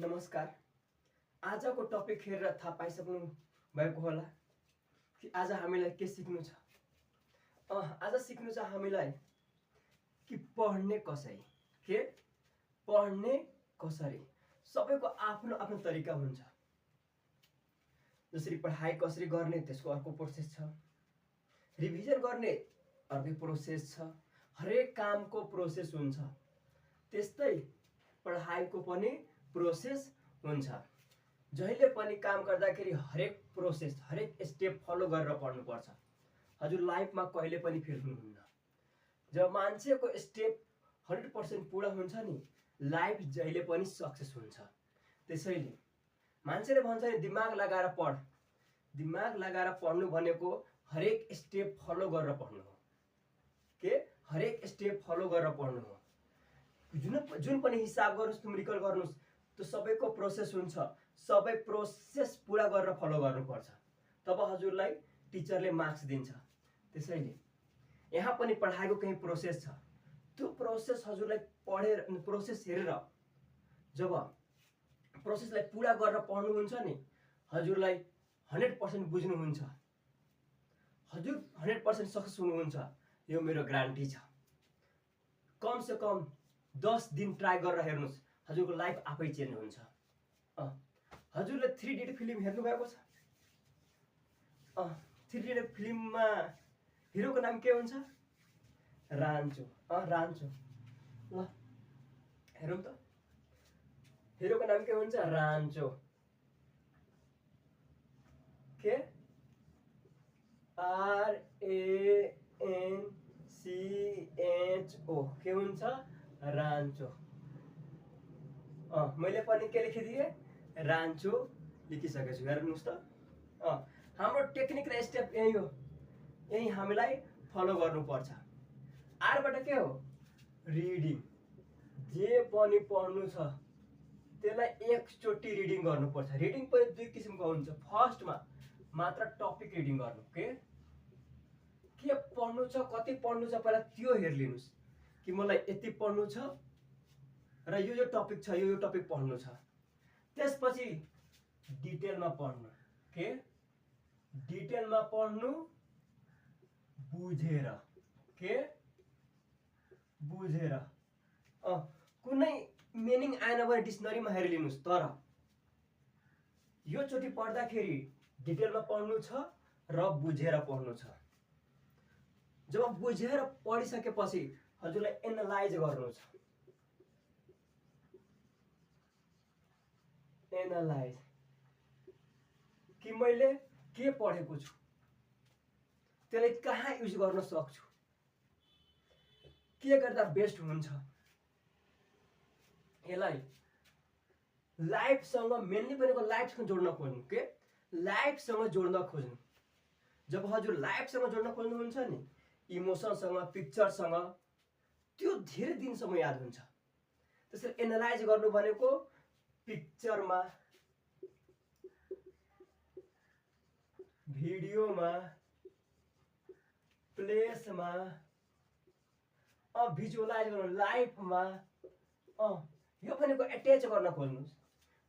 नमस्कार। आजको टपिक हेरेर थाहा पाइसक्नु भएको होला कि आज हामीलाई के सिक्नु छ। आज सिक्नु छ हामीलाई कि पढ्ने कसरी सबैको आफ्नो आफ्नो तरिका हुन्छ। जसरी पढाइ कसरी गर्ने त्यसको अर्को प्रोसेस छ, रिभिजन गर्ने अर्कै प्रोसेस छ, हरेक कामको प्रोसेस हुन्छ। त्यस्तै पढाइको पनि प्रोसेस हुन्छ। जहिले पनि काम गर्दाखेरि हरेक प्रोसेस हरेक स्टेप फलो गरेर पढ्नुपर्छ। हजुर लाइफमा कहिले पनि फेल हुनुहुन्न। जब मान्छेको स्टेप 100% पुरा हुन्छ नि, लाइफ जहिले पनि सक्सेस हुन्छ। त्यसैले मान्छेले भन्छ नि दिमाग लगाएर पढ। दिमाग लगाएर पढ्नु भनेको हरेक स्टेप फलो गरेर पढ्नु हो। हरेक स्टेप फलो गरेर पढ्नु हो। जुन पनि हिसाब गर्नुस्, न्युमेरिकल गर्नुस्, त्यो सबैको प्रोसेस हुन्छ। सबै प्रोसेस पुरा गरेर फलो गर्नुपर्छ, तब हजुरलाई टिचरले मार्क्स दिन्छ। त्यसैले यहाँ पनि पढाइको केही प्रोसेस छ। त्यो प्रोसेस हजुरलाई पढेर प्रोसेस हेरेर जब प्रोसेसलाई पुरा गरेर पढ्नुहुन्छ नि, हजुरलाई 100% बुझ्नुहुन्छ, हजुर 100% सक्सेस हुनुहुन्छ। यो मेरो ग्यारेन्टी छ। कम से कम 10 दिन ट्राई गरेर हेर्नुहोस्, हजुरको लाइफ आफै चेन्ज हुन्छ। हजुरले 3 इडियट फिल्म हेर्नु भएको छ? 3 इडियट फिल्ममा हिरोको नाम के हुन्छ? रान्चो। रान्चो। ल हेरौँ त, हिरोको नाम के हुन्छ? रान्चो। के RANCHO के हुन्छ? रान्चो। मैले पनि के लेखिदिएँ? रान्चो लेखिसकेको छु। हेर्नुहोस् त, हाम्रो टेक्निक र स्टेप यही हो। यही हामीलाई फलो गर्नुपर्छ। आरबाट के हो? रिडिङ। जे पनि पढ्नु छ त्यसलाई एकचोटि रिडिङ गर्नुपर्छ। रिडिङ पनि 2 किसिमको हुन्छ। फर्स्टमा मात्र टपिक रिडिङ गर्नु। के पढ्नु छ, कति पढ्नु छ, पहिला त्यो हेरिलिनुस् कि मलाई यति पढ्नु छ र यो टपिक छ, यो टपिक पढ्नु छ। त्यसपछि डिटेलमा पढ्नु। डिटेलमा पढ्नु, बुझेर। बुझेर कुनै मिनिङ आएन भने डिक्सनरीमा हेरिलिनुस्। तर यो चोटि पढ्दाखेरि डिटेलमा पढ्नु छ र बुझेर पढ्नु छ। जब बुझेर पढिसकेपछि हजुरलाई एनालाइज गर्नु छ। एनालाइज कि मैले के पढेको छु, त्यसलाई कहाँ युज गर्न सक्छु, के गर्दा बेस्ट हुन्छ। यसलाई लाइफसँग मेनली भनेको लाइफसँग जोड्न खोज्नु। लाइफसँग जोड्न खोज्नु। जब हजुर लाइफसँग जोड्न खोज्नुहुन्छ नि, इमोसनसँग, पिक्चरसँग, त्यो धेरै दिनसम्म याद हुन्छ। त्यसैले एनालाइज गर्नु भनेको पिक्चरमा, भिडियोमा, प्लेसमा, भिजुअलाइज गर्नु, लाइफमा। यो भनेको एट्याच गर्न खोज्नुहोस्।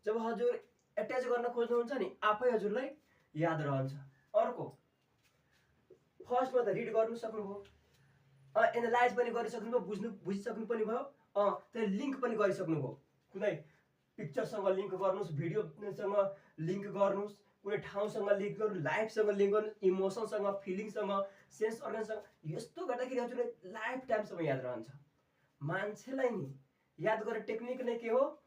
जब हजुर एट्याच गर्न खोज्नुहुन्छ नि, आफै हजुरलाई याद रहन्छ। अर्को फर्स्टमा त रिड गर्नु सक्नुभयो, एनालाइज पनि गरिसक्नुभयो, बुझिसक्नु पनि भयो, त्यहाँ लिङ्क पनि गरिसक्नुभयो। कुनै पिक्चरसँग लिङ्क गर्नुहोस्, भिडियोसँग लिङ्क गर्नुहोस्, कुनै ठाउँसँग लिङ्क गर्नु, लाइफसँग लिङ्क गर्नु, इमोसनसँग, फिलिङसँग, सेन्स अर्गनसँग। यस्तो गर्दाखेरि हजुरलाई लाइफ टाइमसम्म याद रहन्छ। मान्छेलाई नि याद गर्ने टेक्निक नै के हो?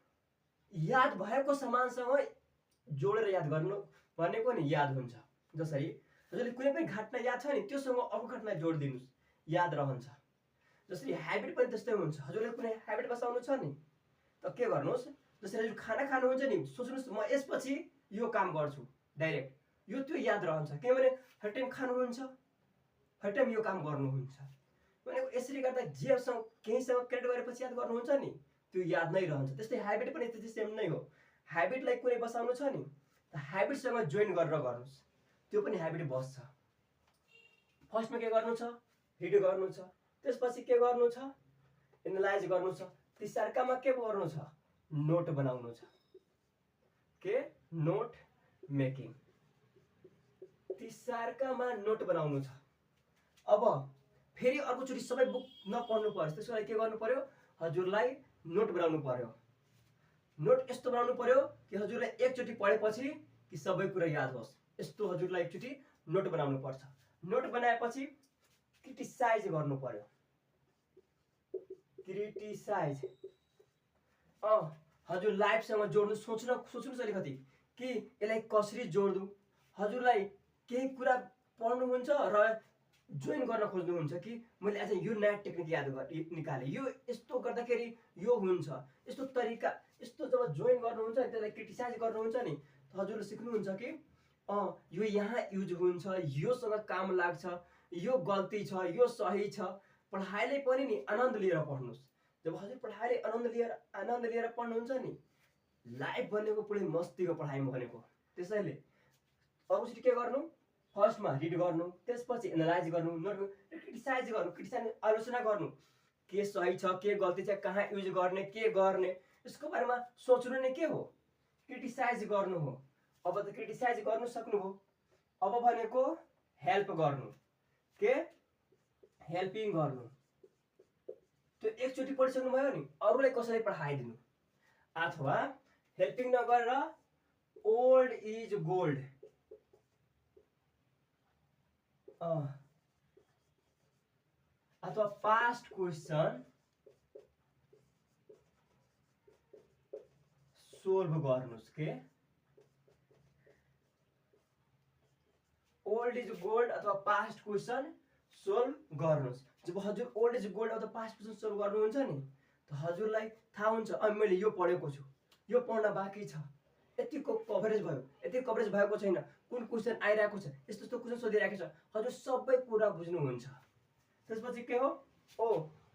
याद भएको सामानसँग जोडेर याद गर्नु भनेको नि याद हुन्छ। जसरी हजुरले कुनै पनि घटना याद छ नि, त्योसँग अर्को घटना जोडिदिनुहोस्, याद रहन्छ। जसरी ह्याबिट पनि त्यस्तै हुन्छ। हजुरले कुनै ह्याबिट बसाउनु छ नि, त के गर्नुहोस्, जसरी हजुर खाना खानुहुन्छ नि, सोच्नुहोस् म यसपछि यो काम गर्छु डाइरेक्ट, त्यो याद रहन्छ। किनभने हर टाइम खानुहुन्छ, हर टाइम यो काम गर्नुहुन्छ भनेको। यसरी गर्दा जेसँग केहीसँग क्रिएट गरेपछि याद गर्नुहुन्छ नि, त्यो याद नै रहन्छ। त्यस्तै ह्याबिट पनि त्यस्तै सेम नै हो। ह्याबिटलाई कुनै बसाउनु छ नि, त ह्याबिटसँग जोइन गरेर गर्नुहोस्, त्यो पनि ह्याबिट बस्छ। फर्स्टमा के गर्नु छ? रिड गर्नु छ। त्यसपछि के गर्नु छ? एनालाइज गर्नु छ। तेस्रोमा के गर्नु छ? नोट बनाउनु छ। के नोट मेकिङ, ती 4कामा नोट बनाउनु छ। अब फेरि अर्कोचोटि सबै बुक नपढ्नु पर्यो, त्यसको लागि के गर्नु पर्यो, हजुरलाई नोट बनाउनु पर्यो। नोट यस्तो बनाउनु पर्यो कि हजुरलाई एकचोटि पढेपछि कि सबै कुरा याद होस्, यस्तो हजुरलाई एकचोटि नोट बनाउनु पर्छ। नोट बनाएपछि क्रिटिसाइज गर्नु पर्यो, क्रिटिसाइज। हजुर लाइफसँग जोड्नु सोच्नुहोस् अलिकति कि यसलाई कसरी जोड्नु। हजुरलाई केही कुरा पढ्नुहुन्छ र जोइन गर्न खोज्नुहुन्छ कि मैले आज यो नयाँ टेक्निक याद निकालेँ, यो यस्तो गर्दाखेरि यो हुन्छ, यस्तो तरिका, यस्तो जब जोइन गर्नुहुन्छ नि त्यसलाई क्रिटिसाइज गर्नुहुन्छ नि हजुरले सिक्नुहुन्छ कि यो यहाँ युज हुन्छ, योसँग काम लाग्छ, यो गल्ती छ, यो सही छ। पढाइले पनि नि आनन्द लिएर पढ्नुहोस्। जब हजुर पढाइले आनन्द लिएर पढ्नुहुन्छ नि, लाइफ भनेको पुरै मस्तीको पढाइ भनेको। त्यसैले अरूसित के गर्नु, फर्स्टमा रिड गर्नु, त्यसपछि एनालाइज गर्नु, नोट क्रिटिसाइज गर्नु, क्रिटिसाइज आलोचना गर्नु, के सही छ, के गल्ती छ, कहाँ युज गर्ने, के गर्ने, यसको बारेमा सोच्नु नै के हो, क्रिटिसाइज गर्नु हो। अब त क्रिटिसाइज गर्नु सक्नुभयो, अब भनेको हेल्प गर्नु, के हेल्पिङ गर्नु। त्यो एकचोटि पढिसक्नु भयो नि, अरूलाई कसरी पढाइदिनु। अथवा हेल्पिङ नगरेर ओल्ड इज गोल्ड, अथवा पास्ट क्वेसन सोल्भ गर्नुस्। के ओल्ड इज गोल्ड अथवा पास्ट क्वेसन सोल्भ गर्नुस्। जब हजुर ओल्ड इज गोल्ड अथवा पास्ट क्वेसन सोल्भ गर्नुहुन्छ नि त हजुरलाई थाहा हुन्छ मैले यो पढेको छु, यो पढ्न बाँकी छ, यतिको कभरेज भयो, यति कभरेज भएको छैन, कुन क्वेसन आइरहेको छ, यस्तो यस्तो क्वेसन सोधिरहेको छ, हजुर सबै कुरा बुझ्नुहुन्छ। त्यसपछि के हो,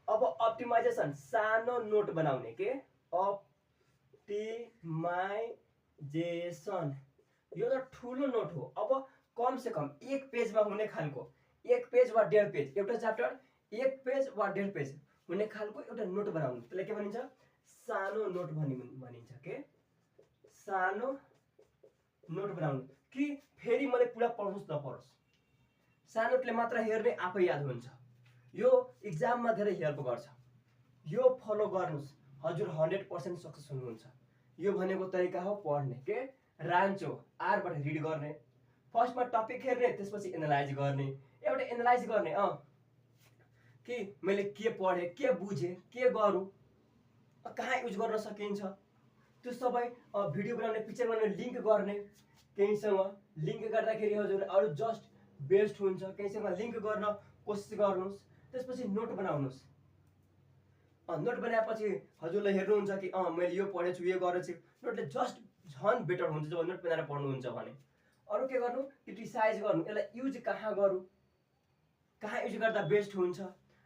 अब अप्टिमाइजेसन, सानो नोट बनाउने। के अप्टिमाइजेसन, यो त ठुलो नोट हो। अब कम से कम 1 पेजमा हुने खालको, 1 पेज वा 1.5 पेज, एउटा च्याप्टर 1 पेज वा 1.5 पेज हुने खालको एउटा नोट बनाउनु। त्यसलाई के भनिन्छ, सानो नोट भनिन्छ। के सानो नोट बनाउनु कि फेरि मैले पुरा पढ्नुहोस् नपढोस्, सानो नोटले मात्र हेर्ने आफै याद हुन्छ। यो इक्जाममा धेरै हेल्प गर्छ, यो फलो गर्नुहोस्, हजुर 100% सक्सेस हुनुहुन्छ। यो भनेको तरिका हो पढ्ने। के रान्चो, आरबाट रिड गर्ने, फर्स्टमा टपिक हेर्ने, त्यसपछि एनालाइज गर्ने, एउटा एनालाइज गर्ने कि मैले के पढेँ, के बुझेँ, के गरौँ, कहाँ युज गर्न सकिन्छ, त्यो सबै भिडियो बनाउने, पिक्चर बनाउने, लिङ्क गर्ने। केहीसँग लिङ्क गर्दाखेरि हजुर अरू जस्ट बेस्ट हुन्छ, केहीसँग लिङ्क गर्न कोसिस गर्नुहोस्। त्यसपछि नोट बनाउनुहोस्। नोट बनाएपछि हजुरले हेर्नुहुन्छ कि मैले यो पढेको छु, यो गरेको छु, नोटले जस्ट झन् बेटर हुन्छ जब नोट बनाएर पढ्नुहुन्छ भने। अरू के गर्नु, क्रिटिसाइज गर्नु, यसलाई युज कहाँ गरौँ, कहाँ युज गर्दा बेस्ट हुन्छ।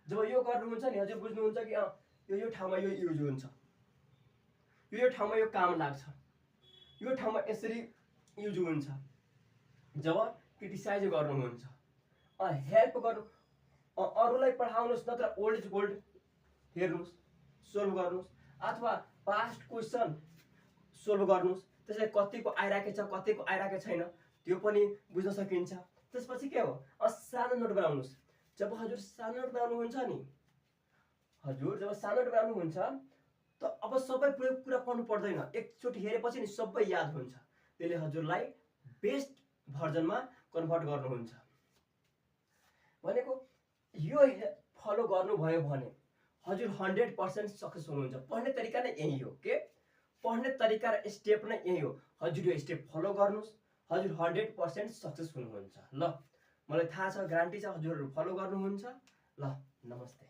जब यो गर्नुहुन्छ नि हजुर बुझ्नुहुन्छ कि यो ठाउँमा यो युज हुन्छ, यो ठाउँमा यो काम लाग्छ, यो ठाउँमा यसरी युज हुन्छ। जब क्रिटिसाइज गर्नुहुन्छ, हेल्प गर्नु, अरूलाई पढाउनुहोस्, नत्र ओल्ड इज गोल्ड हेर्नुहोस्, सोल्भ गर्नुहोस्, अथवा पास्ट क्वेसन सोल्भ गर्नुहोस्। त्यसलाई कतिको आइरहेको छ, कतिको आइरहेको छैन त्यो पनि बुझ्न सकिन्छ। त्यसपछि के हो, सानो नोट बनाउनुहोस्। जब हजुर सानो नोट बनाउनुहुन्छ नि, हजुर जब सानो नोट बनाउनुहुन्छ त अब सबै कुरा पढ्नु पर्दैन, एकचोटि हेरेपछि नि सबै याद हुन्छ। त्यसले हजुरलाई बेस्ट भर्जनमा कन्भर्ट गर्नुहुन्छ। भनेको यो फलो गर्नुभयो भने हजुर 100% सक्सेस हुनुहुन्छ। पढ्ने तरिका नै यही हो। के पढ्ने तरिका र स्टेप नै यही हो। हजुर यो स्टेप फलो गर्नुहोस्, हजुर 100% सक्सेस हुनुहुन्छ। ल मलाई थाहा छ, ग्यारेन्टी छ हजुरहरू फलो गर्नुहुन्छ। ल नमस्ते।